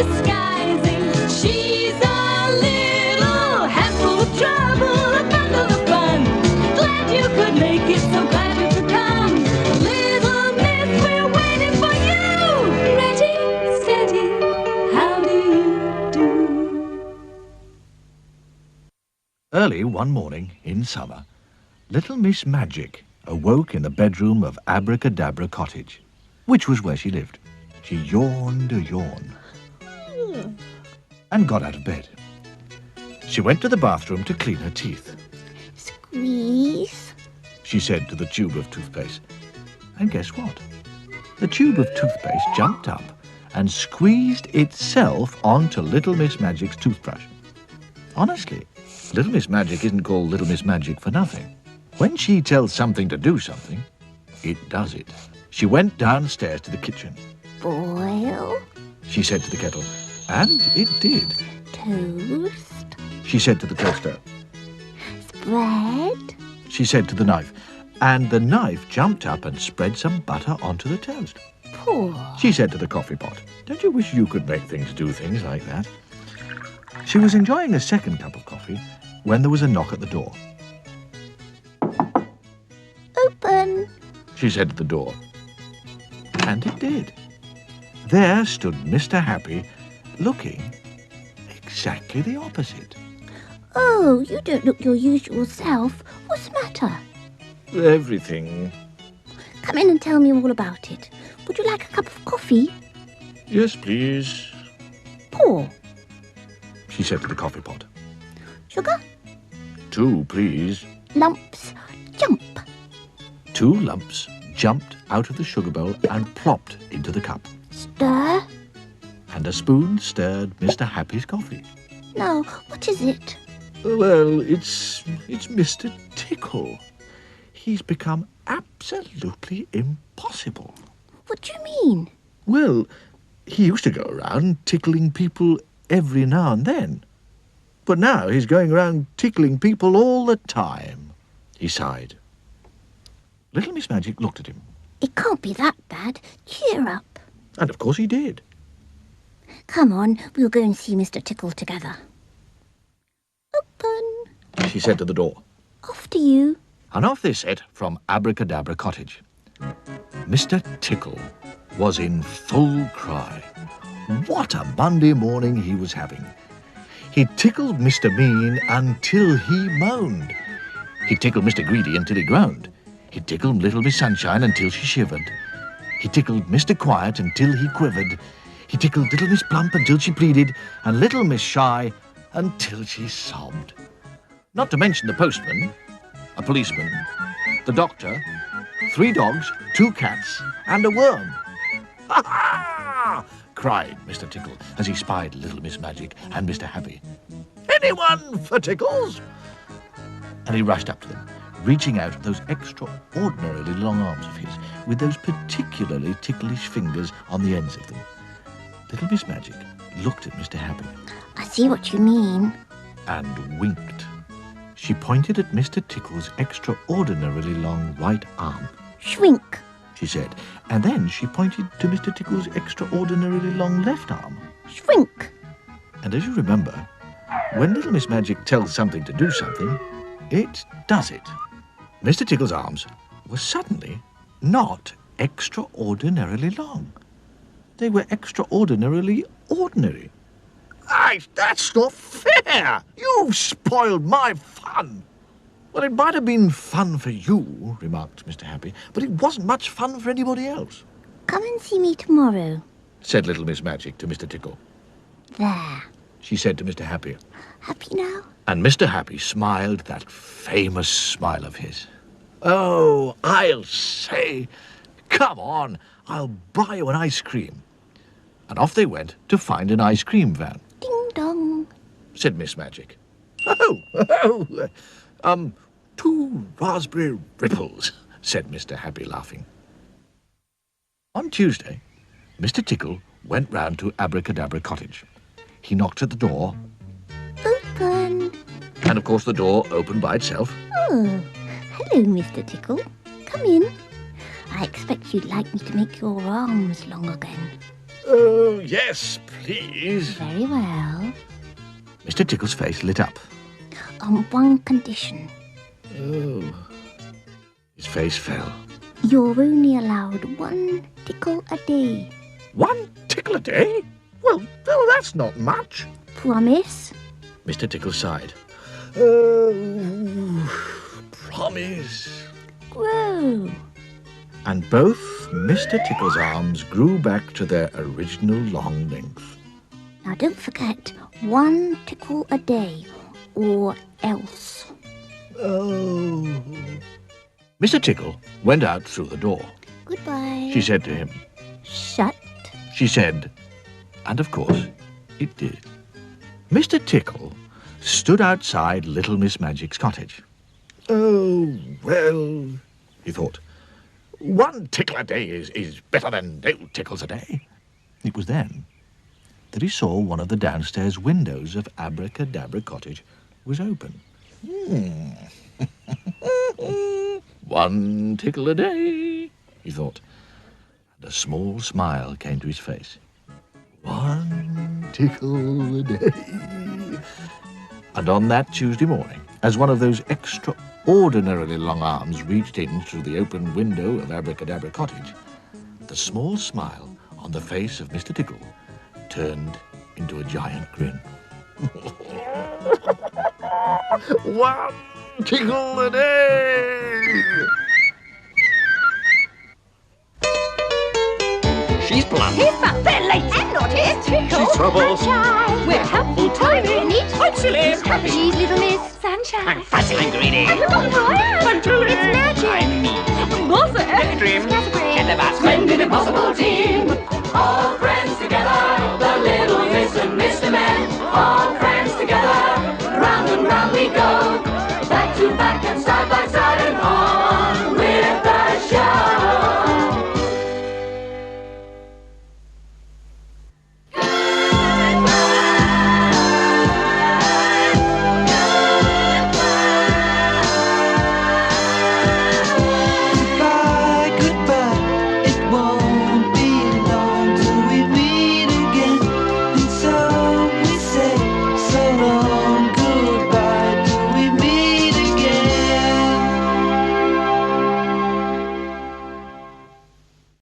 disguising. She's a little handful of trouble, a bundle of fun. Glad you could make it, so glad you could come. Little Miss, we're waiting for you. Ready, steady, how do you do? Early one morning in summer, little Miss Magic awoke in the bedroom of Abracadabra Cottage, which was where she lived. She yawned a yawn and got out of bed. She went to the bathroom to clean her teeth. Squeeze. She said to the tube of toothpaste. And guess what? The tube of toothpaste jumped up and squeezed itself onto Little Miss Magic's toothbrush. Honestly, Little Miss Magic isn't called Little Miss Magic for nothing. When she tells something to do something, it does it. She went downstairs to the kitchen. Boil. She said to the kettle, and it did. Toast. She said to the toaster. Spread. She said to the knife, and the knife jumped up and spread some butter onto the toast. Pour. She said to the coffee pot, don't you wish you could make things do things like that? She was enjoying a second cup of coffee when there was a knock at the door. Open. She said to the door. And it did. There stood Mr. Happy, looking exactly the opposite. Oh, you don't look your usual self. What's the matter? Everything. Come in and tell me all about it. Would you like a cup of coffee? Yes, please, Pour. she said to the coffee pot. Sugar? 2, please. Lumps. Jump. 2 lumps jumped out of the sugar bowl and plopped into the cup. Stir. And a spoon stirred Mr. Happy's coffee. No, what is it? Well, it's Mr. Tickle. He's become absolutely impossible. What do you mean? Well, he used to go around tickling people every now and then. But now he's going around tickling people all the time. He sighed. Little Miss Magic looked at him. It can't be that bad. Cheer up. And of course he did. Come on, we'll go and see Mr. Tickle together. Open. She said to the door. After you. And off they set from Abracadabra Cottage. Mr. Tickle was in full cry. What a Monday morning he was having. He tickled Mr. Mean until he moaned. He tickled Mr. Greedy until he groaned. He tickled Little Miss Sunshine until she shivered. He tickled Mr. Quiet until he quivered. He tickled Little Miss Plump until she pleaded, and Little Miss Shy until she sobbed. Not to mention the postman, a policeman, the doctor, 3 dogs, 2 cats, and a worm. Ha ha! Cried Mr. Tickle as he spied Little Miss Magic and Mr. Happy. Anyone for tickles? And he rushed up to them, reaching out those extraordinarily long arms of his, with those particularly ticklish fingers on the ends of them. Little Miss Magic looked at Mr. Happy I see what you mean. and winked. She pointed at Mr. Tickle's extraordinarily long right arm, Shrink. she said, and then she pointed to Mr. Tickle's extraordinarily long left arm. Shrink. And as you remember, when Little Miss Magic tells something to do something, it does it. Mr. Tickle's arms were suddenly not extraordinarily long. They were extraordinarily ordinary. That's not fair! You've spoiled my fun! Well, it might have been fun for you, remarked Mr. Happy, but it wasn't much fun for anybody else, Come and see me tomorrow. said Little Miss Magic to Mr. Tickle. There. She said to Mr. Happy. Happy now? And Mr. Happy smiled that famous smile of his. Oh, I'll say, come on, I'll buy you an ice cream. And off they went to find an ice cream van, Ding dong. said Miss Magic. 2 raspberry ripples, said Mr. Happy, laughing. On Tuesday, Mr. Tickle went round to Abracadabra Cottage. He knocked at the door, Open. and of course the door opened by itself. Oh, hello, Mr. Tickle. Come in. I expect you'd like me to make your arms long again. Oh, yes, please. Very well. Mr. Tickle's face lit up. On one condition. Oh. His face fell. You're only allowed one tickle a day. 1 tickle a day? Well, that's not much. Promise? Mr. Tickle sighed. Oh, promise. Whoa. And both Mr. Tickle's arms grew back to their original long length. Now don't forget, one tickle a day, or else. Oh. Mr. Tickle went out through the door. Goodbye. She said to him. Shut. She said, and of course it did. Mr. Tickle stood outside Little Miss Magic's cottage. Oh, well, he thought, 1 tickle a day is better than no tickles a day. It was then that he saw one of the downstairs windows of Abracadabra Cottage was open. 1 tickle a day, he thought, and a small smile came to his face. 1 tickle a day. And on that Tuesday morning, as one of those extraordinarily long arms reached in through the open window of Abracadabra Cottage, the small smile on the face of Mr. Tickle turned into a giant grin. 1 tickle a day! She's plump. He's fat, they're late, and naughty, Tickle, She's trouble. Sunshine. We're helpful, tiny, neat, I'm silly. happy. She's little Miss Sunshine. I'm fuzzy. I'm greedy. And the bottom royal. I'm Julie. It's magic. I'm me. Buzzard. Dream. Scatterbrain. And the vast Splendid impossible team.